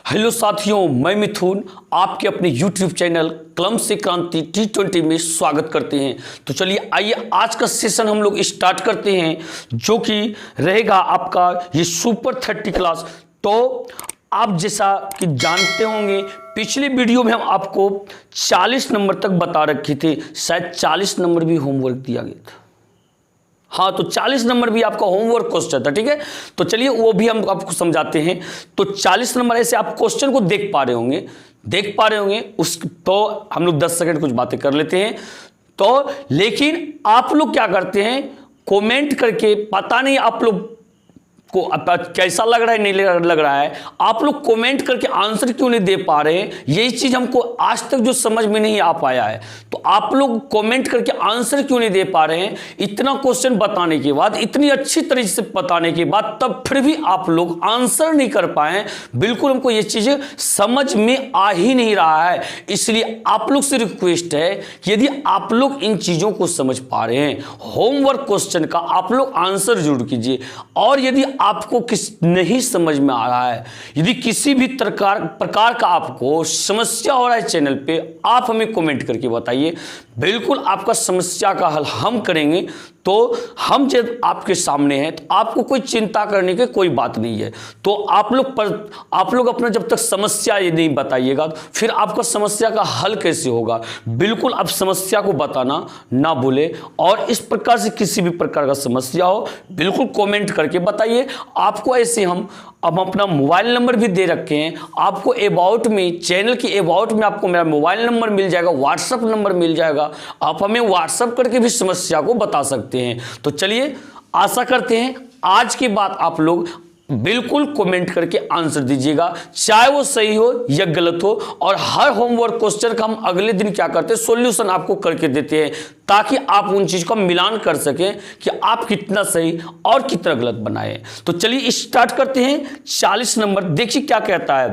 Hello साथियों, मैं मिथुन आपके अपने YouTube चैनल कलम से क्रांति T20 में स्वागत करते हैं। तो चलिए आइए आज का सेशन हम लोग स्टार्ट करते हैं, जो कि रहेगा आपका ये सुपर 30 क्लास। तो आप जैसा कि जानते होंगे, पिछले वीडियो में हम आपको 40 नंबर तक बता रखे थे, शायद 40 नंबर भी होमवर्क दिया गया था। हाँ, तो 40 नंबर भी आपका होमवर्क क्वेश्चन था, ठीक है। तो चलिए वो भी हम आपको समझाते हैं। तो 40 नंबर ऐसे आप क्वेश्चन को देख पा रहे होंगे उस तो हम लोग 10 सेकंड कुछ बातें कर लेते हैं। तो लेकिन आप लोग क्या करते हैं, कमेंट करके, पता नहीं आप लोग को कैसा लग रहा है, नहीं लग रहा है, आप लोग कमेंट करके आंसर क्यों नहीं दे पा रहे हैं, यही चीज हमको आज तक जो समझ में नहीं आ पाया है। तो आप लोग कमेंट करके आंसर क्यों नहीं दे पा रहे हैं, इतना क्वेश्चन बताने के बाद, इतनी अच्छी तरीके से बताने के बाद, तब फिर भी आप लोग आंसर नहीं कर पाए। बिल्कुल हमको ये चीजें समझ में आ ही नहीं रहा है। इसलिए आप लोग से रिक्वेस्ट है कि यदि आप लोग इन चीजों को समझ पा रहे हैं, होमवर्क क्वेश्चन का आप लोग आंसर जरूर कीजिए। और यदि आपको नहीं समझ में आ रहा है, यदि किसी भी प्रकार का आपको समस्या हो रहा है चैनल पे, आप हमें कमेंट करके बताइए। बिल्कुल आपका समस्या का हल हम करेंगे। तो हम जब आपके सामने हैं, तो आपको कोई चिंता करने की कोई बात नहीं है। तो आप लोग अपना जब तक समस्या ये नहीं बताइएगा, तो फिर आपका समस्या का हल कैसे होगा। बिल्कुल आप समस्या को बताना ना भूले। और इस प्रकार से किसी भी प्रकार का समस्या हो, बिल्कुल कमेंट करके बताइए। आपको ऐसे हम अब अपना मोबाइल नंबर भी दे रखे हैं। आपको अबाउट में, चैनल की अबाउट में आपको मेरा मोबाइल नंबर मिल जाएगा, व्हाट्सएप नंबर मिल जाएगा। आप हमें व्हाट्सएप करके भी समस्या को बता सकते हैं। तो चलिए, आशा करते हैं आज की बात आप लोग बिल्कुल कमेंट करके आंसर दीजिएगा, चाहे वो सही हो या गलत हो। और हर होमवर्क क्वेश्चन का हम अगले दिन क्या करते हैं, सॉल्यूशन आपको करके देते हैं, ताकि आप उन चीज का मिलान कर सकें कि आप कितना सही और कितना गलत बनाए। तो चलिए स्टार्ट करते हैं। 40 नंबर देखिए क्या कहता है।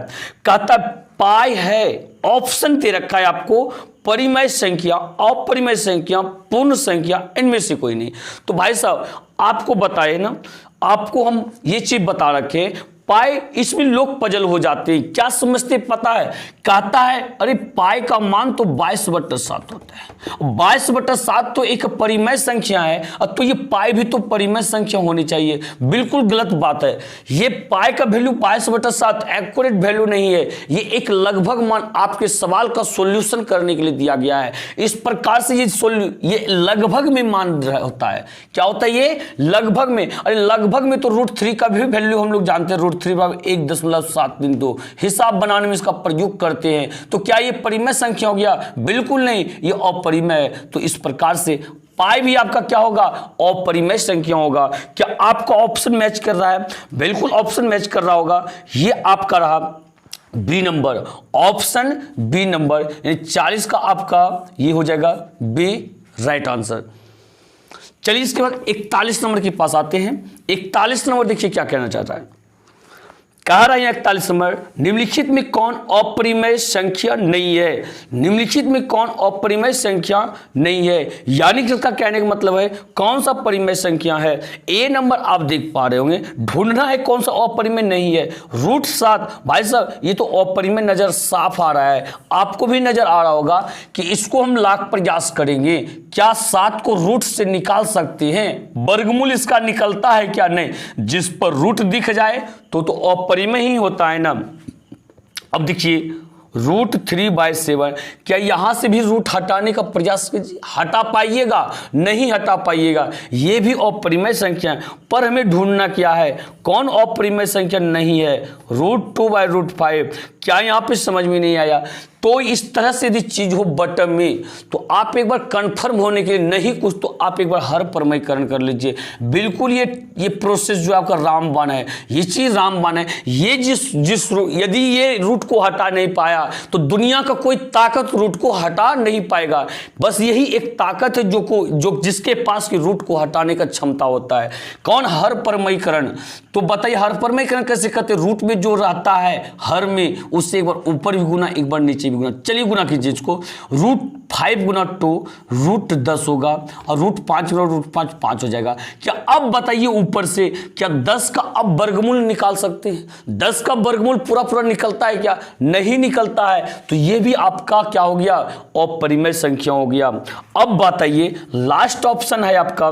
कहता पाई है, ऑप्शन दे रखा है आपको, परिमेय संख्या, अपरिमेय संख्या, पूर्ण संख्या, इनमें से कोई नहीं। तो भाई साहब आपको बताए ना, आपको हम ये चीज बता रखे, पाई, इसमें लोग पजल हो जाते हैं, क्या समझते पता है। कहता है अरे पाई का मान तो 22/7 होता है। 22/7 तो एक परिमेय संख्या है, तो ये पाई भी तो परिमेय संख्या होनी चाहिए। बिल्कुल गलत बात है। ये पाई का वैल्यू 22/7 एक्यूरेट वैल्यू नहीं है। ये एक लगभग मान आपके सवाल का सॉल्यूशन करने के लिए दिया गया है। इस प्रकार से ये लगभग में मान होता है। क्या होता है ये लगभग में। अरे लगभग में तो √3 का भी वैल्यू हम लोग जानते हैं, √3/1.732 हिसाब बनाने में इसका प्रयोग करते हैं। तो क्या ये परिमेय संख्या हो गया? बिल्कुल नहीं, ये अपरिमेय है। तो इस प्रकार से पाई भी आपका क्या होगा, अपरिमेय संख्या होगा। क्या आपका ऑप्शन मैच कर रहा है? बिल्कुल ऑप्शन मैच कर रहा होगा। ये आपका रहा B number, option B number, यानी 40 का आपका ये हो जाएगा बी राइट आंसर। चलिए इसके बाद 41 नंबर के पास आते हैं। 41 नंबर देखिए क्या कहना चाहता है। कह रहा है 41 नंबर, निम्नलिखित में कौन अपरिमेय संख्या नहीं है। निम्नलिखित में कौन अपरिमेय संख्या नहीं है, यानी कि इसका कहने का मतलब है कौन सा परिमेय संख्या है। ए नंबर आप देख पा रहे होंगे, ढूंढना है कौन सा अपरिमेय नहीं है। √7, भाई साहब ये तो अपरिमेय नजर साफ आ रहा है, आपको भी नजर आ रहा होगा कि इसको हम लाख प्रयास करेंगे, क्या 7 को रूट से निकाल सकते हैं। वर्गमूल इसका निकलता है क्या? नहीं। जिस पर रूट दिख जाए तो अपरिमेय ही होता है ना। अब देखिए √3/7, क्या यहां से भी रूट हटाने का प्रयास कीजिए, हटा पाइएगा? नहीं हटा पाइएगा। ये भी अपरिमेय संख्या है, पर हमें ढूंढना क्या है, कौन अपरिमेय संख्या नहीं है। √2/5, क्या यहां पे समझ में नहीं आया? तो इस तरह से यदि चीज हो बटन में, तो आप एक बार कंफर्म होने के लिए, नहीं कुछ तो आप एक बार हर प्रमेयकरण कर लीजिए। बिल्कुल ये प्रोसेस जो आपका रामबाण है, ये चीज रामबाण है। ये यदि ये रूट को हटा नहीं पाया, तो दुनिया का कोई ताकत रूट को हटा नहीं पाएगा। बस यही एक ताकत है जो जिसके पास की रूट को हटाने का क्षमता होता है। कौन? हर प्रमेयकरण। तो बताइए हर प्रमेयकरण कैसे करते? रूट में जो रहता है हर में, उससे एक बार ऊपर भी गुना, एक बार नीचे भी गुना। चलिए गुना कीजिए इसको। √5 गुना 2 √10 होगा और √5 गुना √5 5 हो जाएगा। क्या अब बताइए ऊपर से क्या 10 का अब वर्गमूल निकाल सकते हैं? 10 का वर्गमूल पूरा पूरा निकलता है क्या? नहीं निकलता है। तो ये भी आपका क्या हो गया? अपरिमेय संख्या हो गया। अब बताइए लास्ट ऑप्शन है आपका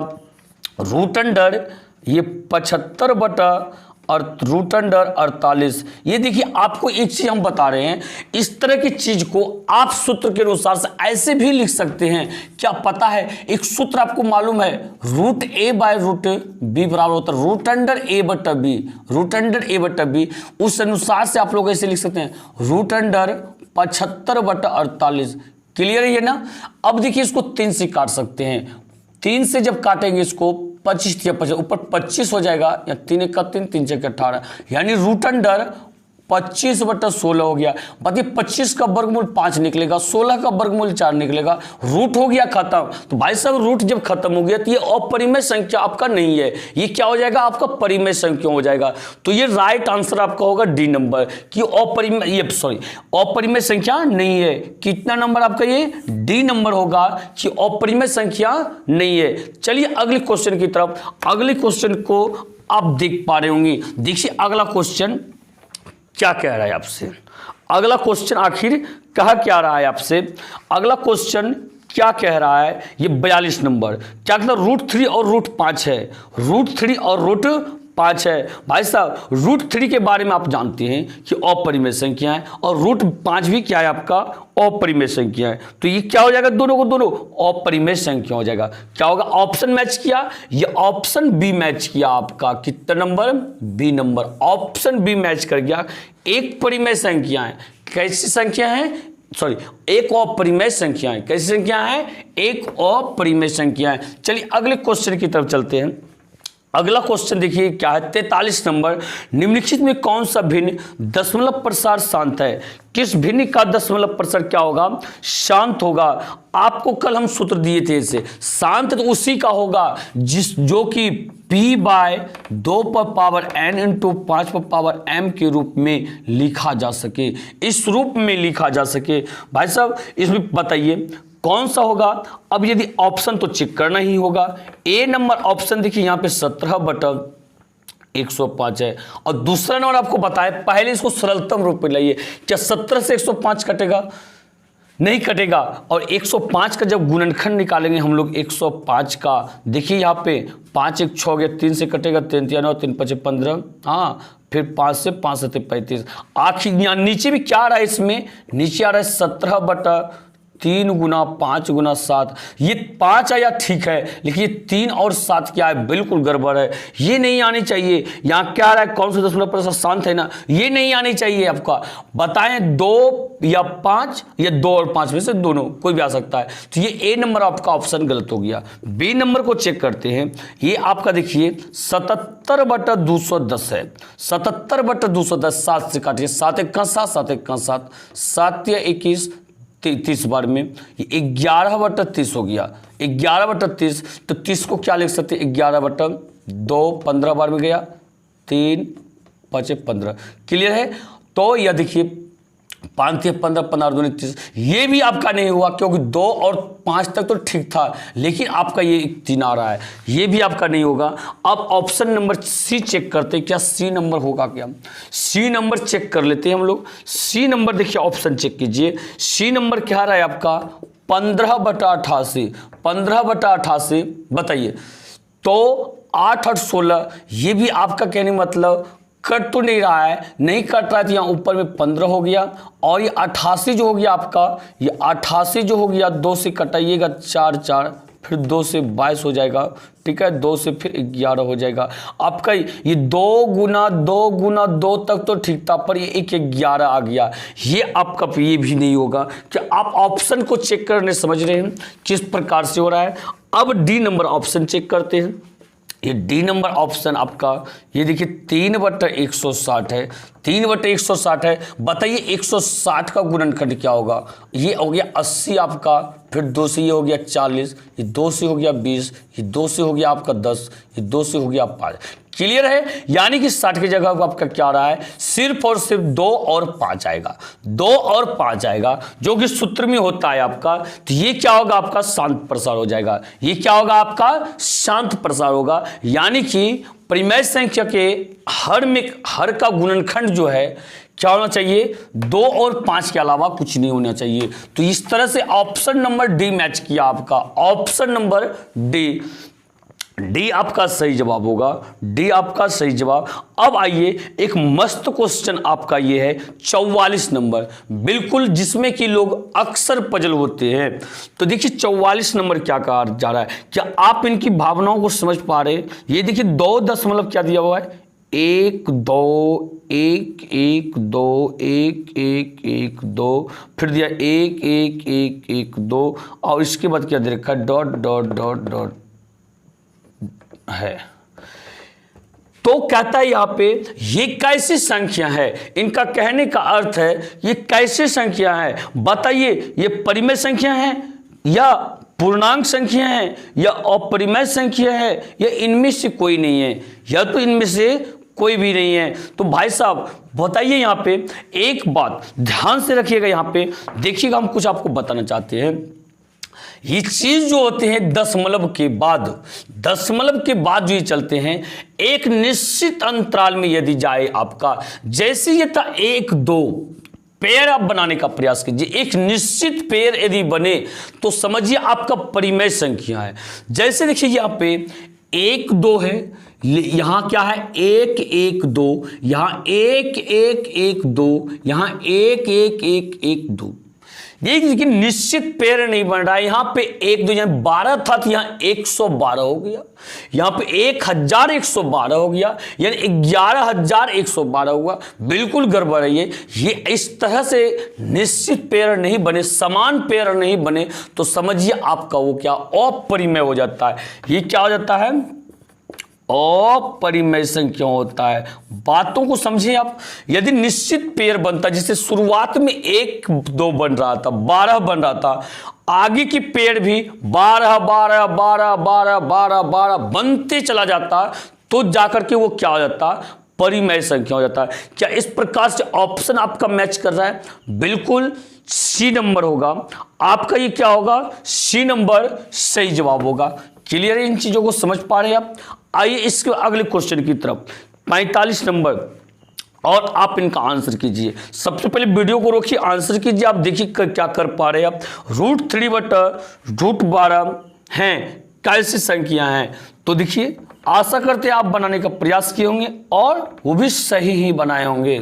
√अंडर ये 75 बटा और √48। ये देखिए आपको एक चीज हम बता रहे हैं, इस तरह की चीज को आप सूत्र के अनुसार से ऐसे भी लिख सकते हैं। क्या पता है एक सूत्र आपको मालूम है, √a/√b बराबर होता है √a/b, √a/b। उस अनुसार से आप लोग ऐसे लिख सकते हैं √75/48। क्लियर है ये ना? अब देखिए इसको 3 से काट सकते हैं। 3 से जब काटेंगे इसको 25 या 25 ऊपर 25 हो जाएगा, या 3 × 3 3 × 18, यानी √अंडर 25/16 हो गया। बताइए 25 का वर्गमूल 5 निकलेगा, 16 का वर्गमूल 4 निकलेगा, रूट हो गया खत्म। तो भाई साहब रूट जब खत्म हो गया तो ये अपरिमेय संख्या आपका नहीं है, ये क्या हो जाएगा? आपका परिमेय संख्या हो जाएगा। तो ये राइट आंसर आपका होगा डी नंबर कि अपरिमेय संख्या नहीं है। कितना नंबर आपका? ये डी नंबर होगा कि अपरिमेय संख्या नहीं है। चलिए अगले क्वेश्चन की तरफ। अगले क्वेश्चन को आप देख पा रहे होंगे। देखिए अगला क्वेश्चन क्या कह रहा है आपसे। अगला क्वेश्चन आखिर कहा क्या रहा है आपसे? अगला क्वेश्चन क्या कह रहा है? ये 42 नंबर क्या कहता है? √3 और √5 है, √3 और √5 है। भाई साहब √3 के बारे में आप जानते हैं कि अपरिमेय संख्या है और √5 भी क्या है आपका? अपरिमेय संख्या है। तो ये क्या हो जाएगा? दोनों को दोनों अपरिमेय संख्या हो जाएगा। क्या होगा? ऑप्शन मैच किया, ये ऑप्शन बी मैच किया आपका। कितना number? B number. Option B match कर गया। एक परिमेय संख्या है, कैसी संख्या है? सॉरी, एक अपरिमेय संख्या है। कैसी संख्या है? एक अपरिमेय संख्या है। चलिए अगले क्वेश्चन की तरफ चलते हैं। अगला क्वेश्चन देखिए क्या है? 43 नंबर। निम्नलिखित में कौन सा भिन्न दशमलव प्रसार शांत है? किस भिन्न का दशमलव प्रसार क्या होगा? शांत होगा। आपको कल हम सूत्र दिए थे इसे। शांत तो उसी का होगा जो कि p/2n × 5m के रूप में लिखा जा सके, इस रूप में लिखा जा सके। भाई साहब इसमें बताइए कौन सा होगा? अब यदि ऑप्शन तो चेक करना ही होगा। ए नंबर ऑप्शन देखिए यहाँ पे 17/105 है और दूसरा नंबर आपको बताया, पहले इसको सरलतम रूप में लाइए। क्या 17 से 105 कटेगा? नहीं कटेगा। और 105 का जब गुणनखंड निकालेंगे हम लोग 105 का, देखिए यहाँ पे 5 × 6 हो गया, 3 से कटेगा 3 × 9 3 × 5 15, हाँ फिर 5 से 5 से 35। आखिर नीचे भी क्या आ रहा है? इसमें नीचे आ रहा है 17/3 × 5 × 7। ये 5 आया ठीक है, लेकिन ये 3 और 7 क्या है? बिल्कुल गड़बड़ है, ये नहीं आनी चाहिए। यहाँ क्या आ रहा है? कौन सा दशमलव प्रसार शांत है ना, ये नहीं आनी चाहिए आपका। बताएं 2 या 5 या 2 और 5 में से दोनों कोई भी आ सकता है। तो ये ए नंबर आपका ऑप्शन गलत हो गया। बी नंबर को चेक करते हैं। ये आपका देखिए 77/210 है। 77/210 7 से काटिए, 7 × 1 = 7, 7 × 1 = 7, 7 या 21 30 बार में 11/30 हो गया। 11/30 तो 30 को क्या लिख सकते हैं? 11/2 15 बार में गया, 3 × 5 = 15। क्लियर है? तो यह देखिए 5 × 15 15 × 2 = 30। ये भी आपका नहीं हुआ क्योंकि 2 और 5 तक तो ठीक था, लेकिन आपका ये 3 आ रहा है, ये भी आपका नहीं होगा। अब ऑप्शन नंबर सी चेक करते हैं, क्या सी नंबर होगा? क्या सी नंबर चेक कर लेते हैं हम लोग। सी नंबर देखिए, ऑप्शन चेक कीजिए। सी नंबर क्या रहा है आपका? 15/88। 15/88 बताइए। तो 8 और 16 ये भी आपका कहने मतलब कट तो नहीं रहा है, नहीं कट रहा है तो यहाँ ऊपर में 15 हो गया और ये 88 जो हो गया आपका, ये 88 जो हो गया 2 से कटाइएगा 4 4, फिर 2 से 22 हो जाएगा, ठीक है, 2 से फिर 11 हो जाएगा आपका। ये 2 × 2 तक तो ठीक था, पर ये 11 आ गया, ये आपका ये भी नहीं होगा। क्या आप ऑप्शन को चेक करने समझ रहे हैं किस प्रकार से हो रहा है? अब डी नंबर ऑप्शन चेक करते हैं। ये डी नंबर ऑप्शन आपका ये देखिए 3/160 है। 3/160 है। बताइए 160 का गुणनखंड क्या होगा? ये हो गया 80 आपका, फिर 2 से ये हो गया 40, ये 2 से हो गया 20, ये 2 से हो गया आपका 10, ये 2 से हो गया 5। क्लियर है, यानी कि 60 की जगह आपका क्या आ रहा है, सिर्फ और सिर्फ 2 और 5 आएगा, 2 और 5 आएगा, जो कि सूत्र में होता है आपका। तो ये क्या होगा, आपका शांत प्रसार हो जाएगा, ये क्या होगा, आपका शांत प्रसार होगा। यानी कि परिमेय संख्या के हर का गुणनखंड जो है क्या होना चाहिए, 2 और 5 के अलावा कुछ नहीं होना चाहिए। तो इस तरह से ऑप्शन नंबर डी मैच किया आपका, ऑप्शन नंबर डी आपका सही जवाब होगा, डी आपका सही जवाब। अब आइए एक मस्त क्वेश्चन आपका ये है 44 नंबर, बिल्कुल जिसमें कि लोग अक्सर पजल होते हैं। तो देखिए 44 नंबर क्या कहा जा रहा है, क्या आप इनकी भावनाओं को समझ पा रहे हैं। ये देखिए 2 दशमलव क्या दिया हुआ है, 1 2 1 1 2 1 1 1 2, फिर दिया 1 1 1 1 2, और इसके बाद क्या दे रखा, डॉट डॉट डॉट डॉट है। तो कहता है यहां पे ये कैसी संख्या है, इनका कहने का अर्थ है ये कैसी संख्या है, बताइए ये परिमेय संख्या है या पूर्णांक संख्या है या अपरिमेय संख्या है, या इनमें से कोई नहीं है, या तो इनमें से कोई भी नहीं है। तो भाई साहब बताइए, यहां पे एक बात ध्यान से रखिएगा, यहां पे देखिएगा, हम कुछ आपको बताना चाहते हैं। ये चीज जो होते हैं दशमलव के बाद जो ये चलते हैं, एक निश्चित अंतराल में यदि जाए आपका, जैसे ये था 1 2 पेड़ आप बनाने का प्रयास कीजिए, एक निश्चित पेड़ यदि बने तो समझिए आपका परिमेय संख्या है। जैसे देखिए यहाँ पे 1 2 है, यहां क्या है 1 1 2, यहां 1 1 1 2, यहां 1 1 1 1 2। देखिए निश्चित पेड़ नहीं बन रहा है, यहां पे 1 2 यहाँ 12 था तो यहां 112 हो गया, यहां पे 1112 हो गया, यानी 11112 हुआ। बिल्कुल गड़बड़ है ये इस तरह से निश्चित पेड़ नहीं बने, समान पेड़ नहीं बने, तो समझिए आपका वो क्या अपरिमेय हो जाता है। ये क्या हो जाता है, अपरिमेय संख्या होता है। बातों को समझिए आप, यदि निश्चित पेड़ बनता, जैसे शुरुआत में 1 2 बन रहा था, 12 बन रहा था, आगे की पेड़ भी 12 12 12 12 12 12 बनते चला जाता, तो जाकर के वो क्या हो जाता, परिमेय संख्या हो जाता है। क्या इस प्रकार से ऑप्शन आपका मैच कर रहा है, बिल्कुल सी नंबर होगा आपका, ये क्या होगा, सी नंबर सही जवाब होगा। क्लियर है, इन चीजों को समझ पा रहे हैं आप। आइए इसके अगले क्वेश्चन की तरफ, 45 नंबर, और आप इनका आंसर कीजिए। सबसे पहले वीडियो को रोकिए, आंसर कीजिए, आप देखिए क्या कर पा रहे हैं आप। √3/√12 हैं कैसी संख्या हैं, तो देखिए आशा करते हैं आप बनाने का प्रयास किए होंगे और वो भी सही ही बनाए होंगे।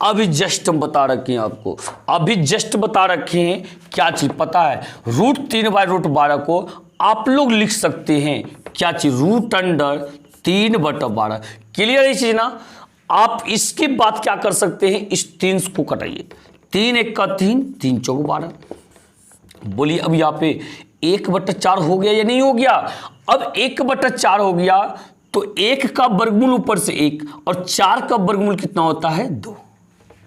अभी जस्ट हम बता रखे हैं आपको, अभी जस्ट बता रखे हैं क्या चीज पता है, √3/√12 को आप लोग लिख सकते हैं क्या चीज, √3/12। क्लियर है चीज ना। आप इसके बाद क्या कर सकते हैं, इस 3 को कटाइए, 3 1 का 3, 3 4 12। बोलिए अब यहाँ पे 1/4 हो गया या नहीं हो गया। अब 1/4 हो गया तो 1 का वर्गमूल ऊपर से 1 और 4 का वर्गमूल कितना होता है, 2।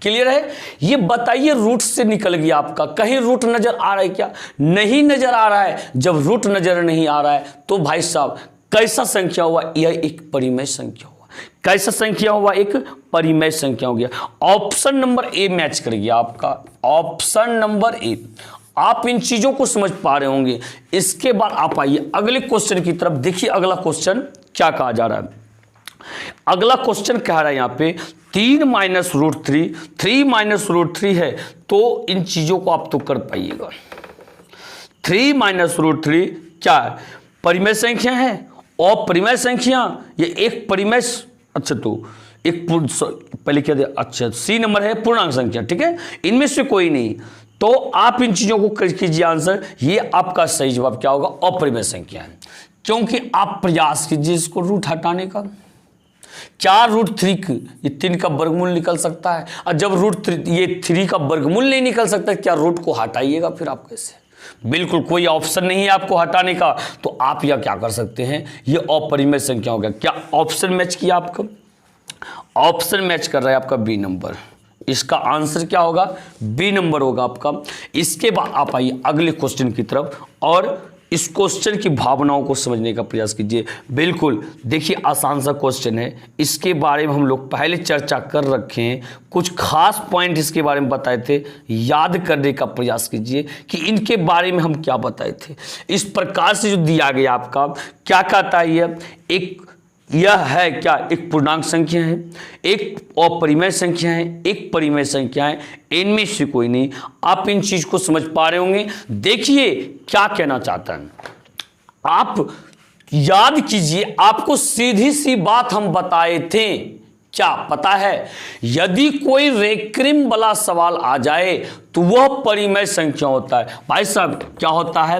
क्लियर है। ये बताइए रूट से निकल गया आपका, कहीं रूट नजर आ रहा है क्या, नहीं नजर आ रहा है। जब रूट नजर नहीं आ रहा है तो भाई साहब कैसा संख्या हुआ, यह एक परिमेय संख्या हुआ। कैसा संख्या हुआ, एक परिमेय संख्या हो गया। ऑप्शन नंबर ए मैच कर गया आपका, ऑप्शन नंबर ए। आप इन चीजों को समझ पा रहे होंगे। इसके बाद आप आइए अगले क्वेश्चन की तरफ, देखिए अगला क्वेश्चन क्या कहा जा रहा है। अगला क्वेश्चन कह रहा है यहाँ पे 3 - √3, 3 - √3 है, तो इन चीजों को आप तो कर पाइएगा। 3 - √3 क्या है, परिमेय संख्या है और परिमेय संख्या, ये एक परिमेय, अच्छा तो एक पहले क्या दे, अच्छा सी नंबर है पूर्णांक संख्या, ठीक है, इनमें से कोई नहीं। तो आप इन चीजों को कीजिए आंसर, ये आपका सही जवाब क्या होगा, अपरिमेय संख्या है। क्योंकि आप प्रयास कीजिए इसको रूट हटाने का। क्या √3 ये 3 का वर्गमूल निकल सकता है, और जब √3 ये 3 का वर्गमूल नहीं निकल सकता, क्या रूट को हटाइएगा फिर आप कैसे, बिल्कुल कोई ऑप्शन नहीं है आपको हटाने का। तो आप यह क्या कर सकते हैं, ये अपरिमेय संख्या हो गया। क्या ऑप्शन मैच किया आपका, ऑप्शन मैच कर रहा है आपका बी नंबर। इसका आंसर क्या होगा, बी नंबर होगा आपका। इसके बाद आप आइए अगले क्वेश्चन की तरफ, और इस क्वेश्चन की भावनाओं को समझने का प्रयास कीजिए। बिल्कुल देखिए, आसान सा क्वेश्चन है, इसके बारे में हम लोग पहले चर्चा कर रखे हैं, कुछ खास पॉइंट इसके बारे में बताए थे, याद करने का प्रयास कीजिए कि इनके बारे में हम क्या बताए थे। इस प्रकार से जो दिया गया आपका क्या कहता है, यह है क्या, एक पूर्णांक संख्या है, एक अपरिमेय संख्या है, एक परिमेय संख्या है, इनमें से कोई नहीं। आप इन चीज को समझ पा रहे होंगे। देखिए क्या कहना चाहता है, आप याद कीजिए, आपको सीधी सी बात हम बताए थे, क्या पता है, यदि कोई रेक्रिम वाला सवाल आ जाए तो वह परिमेय संख्या होता है। भाई साहब क्या होता है,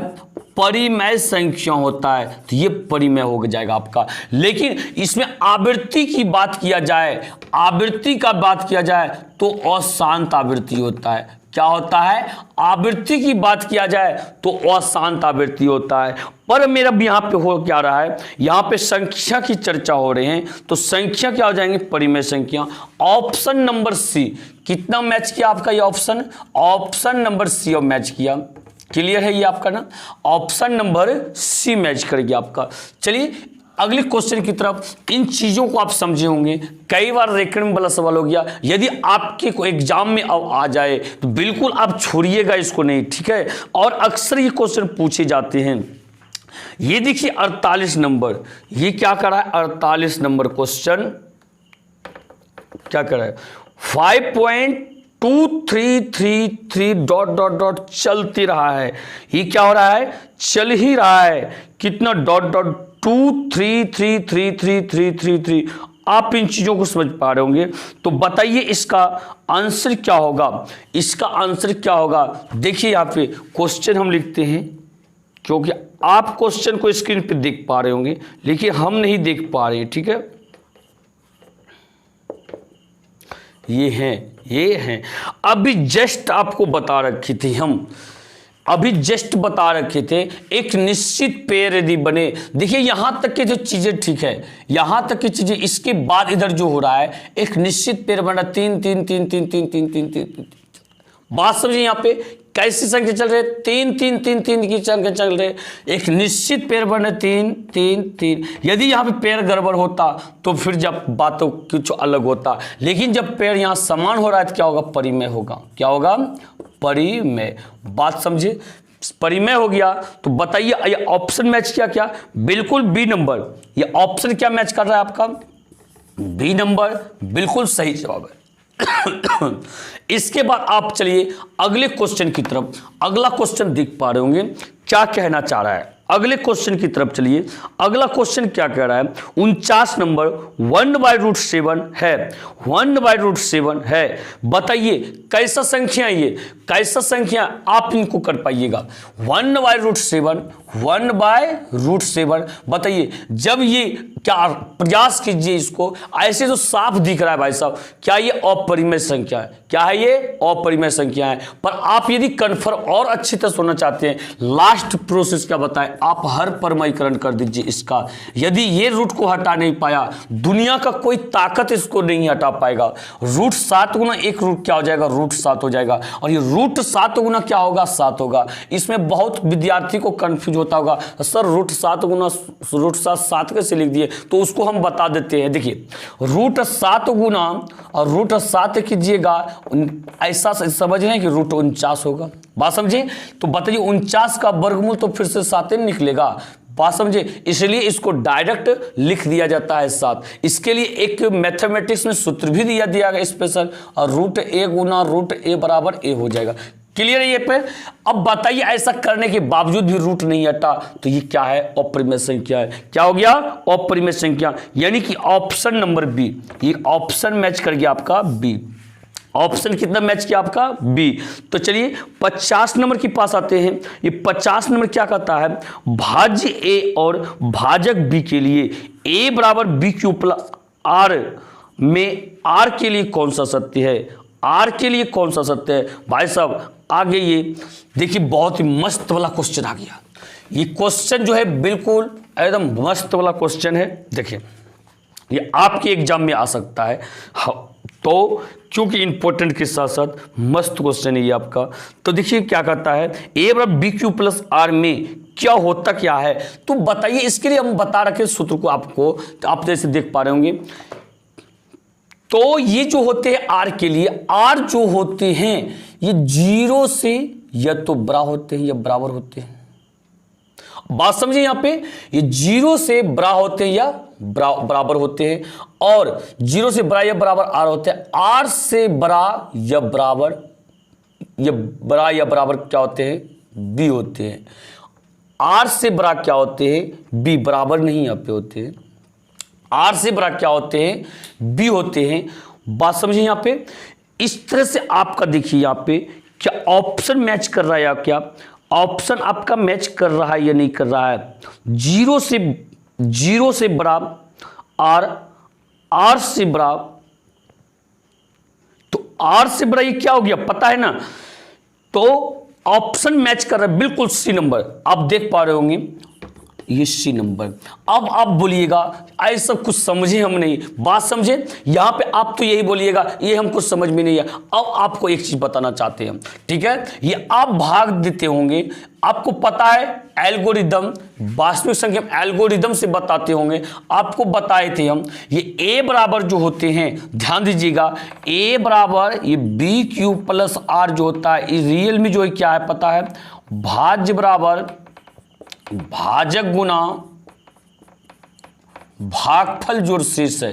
परिमेय संख्या होता है, तो ये परिमेय हो जाएगा आपका। लेकिन इसमें आवृत्ति की बात किया जाए, आवृत्ति का बात किया जाए तो अशांत आवृत्ति होता है। क्या होता है, आवृत्ति की बात किया जाए तो अशांत आवृत्ति होता है। पर मेरा यहाँ पे हो क्या रहा है, यहाँ पे संख्या की चर्चा हो रही है, तो संख्या क्या हो जाएंगे, परिमेय संख्या। ऑप्शन नंबर सी, कितना मैच किया आपका ये ऑप्शन, ऑप्शन नंबर सी और मैच किया। क्लियर है ये आपका ना, ऑप्शन नंबर सी मैच करेगी आपका। चलिए अगले क्वेश्चन की तरफ। इन चीजों को आप समझे होंगे, कई बार रेकर्डिंग वाला सवाल हो गया, यदि आपके को एग्जाम में अब आ जाए तो बिल्कुल आप छोड़िएगा इसको नहीं, ठीक है। और अक्सर ये क्वेश्चन पूछे जाते हैं। ये देखिए 48 नंबर, ये क्या कर रहा है, 48 नंबर क्वेश्चन क्या कर रहा है, 5.2333 डॉट डॉट डॉट चलती रहा है। ये क्या हो रहा है, चल ही रहा है, कितना डॉट डॉट 2333333। आप इन चीजों को समझ पा रहे होंगे। तो बताइए इसका आंसर क्या होगा, इसका आंसर क्या होगा। देखिए यहाँ पे क्वेश्चन हम लिखते हैं, क्योंकि आप क्वेश्चन को स्क्रीन पे देख पा रहे होंगे लेकिन हम नहीं देख पा रहे हैं, ठीक है। ये हैं अभी जस्ट आपको बता रखी थी, हम अभी जस्ट बता रखे थे, एक निश्चित पेयर यदि बने। देखिए यहां तक की जो चीजें ठीक है, यहां तक की चीजें, इसके बाद इधर जो हो रहा है, एक निश्चित पेयर बना, 3 3 3 3 3 3 3 3। बात समझिए, यहाँ पे कैसी संख्या चल रही है, 3 3 3 3 की संख्या चल रही है। एक निश्चित पेयर बने 3 3 3। यदि यहाँ पे पेयर गड़बड़ होता तो फिर जब बातों कुछ अलग होता, लेकिन जब पेयर यहाँ समान हो रहा है तो क्या होगा, परिमेय होगा। क्या होगा, परिमेय। बात समझे, परिमेय हो गया। तो बताइए ये ऑप्शन मैच किया क्या, बिल्कुल बी नंबर। ये ऑप्शन क्या मैच कर रहा है आपका, बी नंबर, बिल्कुल सही जवाब है। इसके बाद आप चलिए अगले क्वेश्चन की तरफ। अगला क्वेश्चन देख पा रहे होंगे क्या कहना चाह रहा है, अगले क्वेश्चन की तरफ चलिए। अगला क्वेश्चन क्या कह रहा है, 49 नंबर 1/√7 है, 1/√7 है। बताइए कैसा संख्या है, ये कैसा संख्या, आप इनको कर पाइएगा। 1/√7, 1/√7। बताइए जब ये क्या, प्रयास कीजिए इसको, ऐसे जो साफ दिख रहा है भाई साहब, क्या ये अपरिमेय संख्या है, क्या है ये अपरिमेय संख्या है। पर आप यदि कन्फर्म और अच्छी तरह सुनना चाहते हैं, लास्ट प्रोसेस क्या बताएं, आप हर परिमयकरण कर दीजिए इसका। यदि ये रूट को हटा नहीं पाया, दुनिया का कोई ताकत इसको नहीं हटा पाएगा। √7 गुना 1 रूट क्या हो जाएगा, √7 हो जाएगा। और ये √7 गुना क्या होगा, 7 होगा। इसमें बहुत विद्यार्थी को कंफ्यूज होता होगा, सर √7 गुना √7 7 कैसे लिख दिए, तो उसको हम बता देते हैं। देखिए √7 गुना और √7 कीजिएगा, ऐसा समझ रहे हैं कि √49 होगा। बात समझे, तो बताइए 49 का वर्गमूल तो फिर से 7 निकलेगा। बात समझे, इसलिए इसको डायरेक्ट लिख दिया जाता है 7। इसके लिए एक मैथमेटिक्स में सूत्र भी दिया गया स्पेशल, और √a गुना √a बराबर a हो जाएगा। क्लियर है ये पे। अब बताइए ऐसा करने के बावजूद भी रूट नहीं हटा, तो ये क्या है, अपरिमेय संख्या है। क्या हो गया, अपरिमेय संख्या, यानी कि ऑप्शन नंबर बी, ये ऑप्शन मैच कर गया आपका बी। ऑप्शन कितना मैच किया आपका, बी। तो चलिए 50 नंबर के पास आते हैं। ये 50 नंबर क्या कहता है, भाज्य ए और भाजक बी के लिए ए बराबर BQ+ R में R के लिए कौन सा सत्य है, R के लिए कौन सा सत्य है। भाई साहब आगे ये देखिए, बहुत ही मस्त वाला क्वेश्चन आ गया। ये क्वेश्चन जो है बिल्कुल एकदम मस्त वाला क्वेश्चन है। देखिए ये आपके एग्जाम में आ सकता है। तो क्योंकि इंपॉर्टेंट के साथ साथ मस्त क्वेश्चन है ये आपका। तो देखिए क्या कहता है, ए बराबर बी क्यू प्लस आर में क्या होता क्या है, तो बताइए। इसके लिए हम बता रखे सूत्र को आपको, तो आप जैसे देख पा रहे होंगे। तो ये जो होते हैं आर के लिए, आर जो होते हैं ये 0 से या तो बड़ा होते हैं या बराबर होते हैं। बात समझिए यहां पे, ये 0 से बड़ा होते हैं या बराबर होते हैं, और 0 से बड़ा या बराबर आर होते हैं। आर से बड़ा या बराबर, या बड़ा या बराबर क्या होते हैं, बी होते हैं। आर से बड़ा क्या होते हैं, बी, बराबर नहीं यहाँ पे होते हैं। आर से बड़ा क्या होते हैं, बी होते हैं। बात समझिए यहाँ पे, इस तरह से आपका देखिए यहाँ पे क्या ऑप्शन मैच कर रहा है या क्या ऑप्शन आपका मैच कर रहा है या नहीं कर रहा है। 0 से बड़ा आर, आर से बड़ा, तो आर से बड़ा ये क्या हो गया पता है ना, तो ऑप्शन मैच कर रहा है बिल्कुल। सी नंबर आप देख पा रहे होंगे, ये सी नंबर। अब आप बोलिएगा ऐसा कुछ समझे हम नहीं, बात समझे। यहां पे आप तो यही बोलिएगा ये हमको समझ में नहीं है। अब आपको एक चीज बताना चाहते हैं, ठीक है, ये आप भाग देते होंगे, आपको पता है एल्गोरिदम, वास्तविक संख्या एल्गोरिदम से बताते होंगे। आपको बताए थे हम, ये ए बराबर जो होते हैं, ध्यान दीजिएगा, ए बराबर ये बी क्यू प्लस आर जो होता है, ये रियल में जो है क्या है पता है, भाज्य बराबर भाजक गुना भागफल जोड़ शेष है।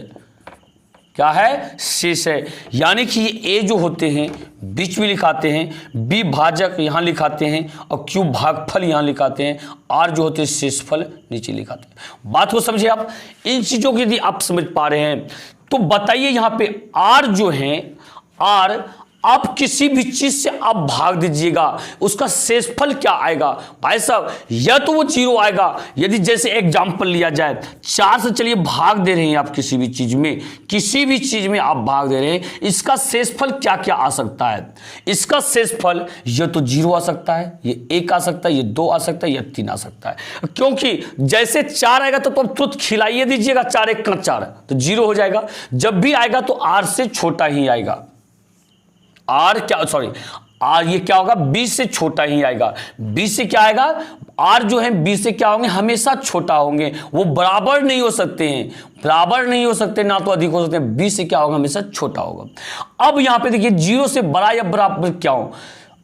क्या है, शेष है। यानी कि ये ए जो होते हैं बीच में लिखाते हैं, बी भाजक यहां लिखाते हैं, और क्यू भागफल यहां लिखाते हैं, आर जो होते हैं शेषफल नीचे लिखाते हैं। बात को समझिए आप। इन चीजों को यदि आप समझ पा रहे हैं तो बताइए यहां पे आर जो है, आर आप किसी भी चीज से आप भाग दीजिएगा, उसका शेषफल क्या आएगा भाई साहब, या तो वो 0 आएगा। यदि जैसे एग्जांपल लिया जाए, 4 से चलिए भाग दे रहे हैं आप किसी भी चीज में, किसी भी चीज में आप भाग दे रहे हैं, इसका शेषफल क्या क्या आ सकता है। इसका शेषफल या तो 0 आ सकता है, ये 1 आ सकता है, ये 2 आ सकता है, या 3 आ सकता है। क्योंकि जैसे 4 आएगा तो आप तुरंत खिलाइए दीजिएगा, 4 1 का 4 तो 0 हो जाएगा। जब भी आएगा तो आर से छोटा ही आएगा। आर क्या, सॉरी, आर ये क्या होगा, बी से छोटा ही आएगा। बी से क्या आएगा, आर जो है बी से क्या होंगे, हमेशा छोटा होंगे, वो बराबर नहीं हो सकते हैं, बराबर नहीं हो सकते, ना तो अधिक हो सकते हैं। बी से क्या होगा, हमेशा छोटा होगा। अब यहां पे देखिए 0 से बड़ा या बराबर क्या हो।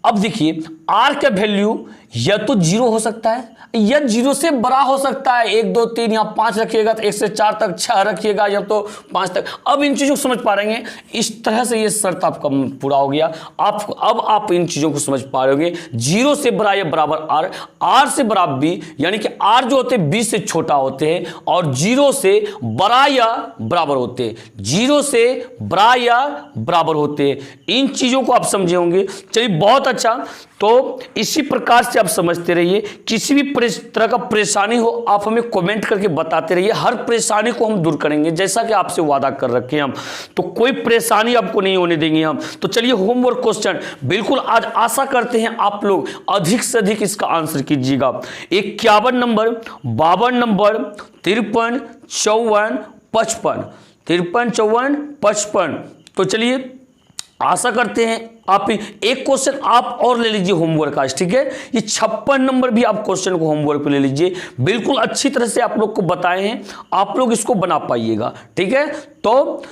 अब देखिए आर का वैल्यू या तो 0 हो सकता है या 0 से बड़ा हो सकता है। 1 2 3 यहाँ 5 रखिएगा तो 1 से 4 तक, 6 रखिएगा या तो 5 तक। अब इन चीजों को समझ पा रहे हैं, इस तरह से ये शर्त आपका पूरा हो गया। अब आप इन चीजों को समझ पा रहे होंगे। 0 से बड़ा या बराबर आर, आर से बड़ा बी, यानी कि आर जो होते हैं बी से छोटा होते हैं, और 0 से बड़ा या बराबर होते हैं, 0 से बड़ा या बराबर होते हैं। इन चीजों को आप समझे होंगे। चलिए बहुत अच्छा, तो इसी प्रकार से आप समझते रहिए। किसी भी तरह का परेशानी हो आप हमें कमेंट करके बताते रहिए, हर परेशानी को हम दूर करेंगे, जैसा कि आपसे वादा कर रखे हैं हम। तो कोई परेशानी आपको नहीं होने देंगे हम। तो चलिए होमवर्क क्वेश्चन बिल्कुल आज आशा करते हैं आप लोग अधिक से अधिक इसका आंसर कीजिएगा। 51 नंबर, 52 नंबर, 53, 54, 55, 53, 54, 55। तो चलिए आशा करते हैं आप एक क्वेश्चन आप और ले लीजिए होमवर्क आज, ठीक है। ये 56 नंबर भी आप क्वेश्चन को होमवर्क पे ले लीजिए। बिल्कुल अच्छी तरह से आप लोग को बताए हैं, आप लोग इसको बना पाइएगा, ठीक है। तो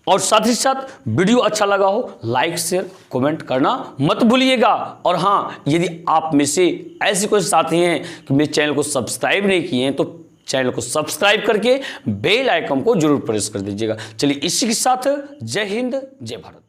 और साथ ही साथ वीडियो अच्छा लगा हो लाइक शेयर कमेंट करना मत भूलिएगा। और हाँ, यदि आप में से ऐसे कोई साथी हैं कि मेरे चैनल को सब्सक्राइब नहीं किए हैं तो चैनल को सब्सक्राइब करके बेल आइकन को जरूर प्रेस कर दीजिएगा। चलिए इसी के साथ जय हिंद जय भारत।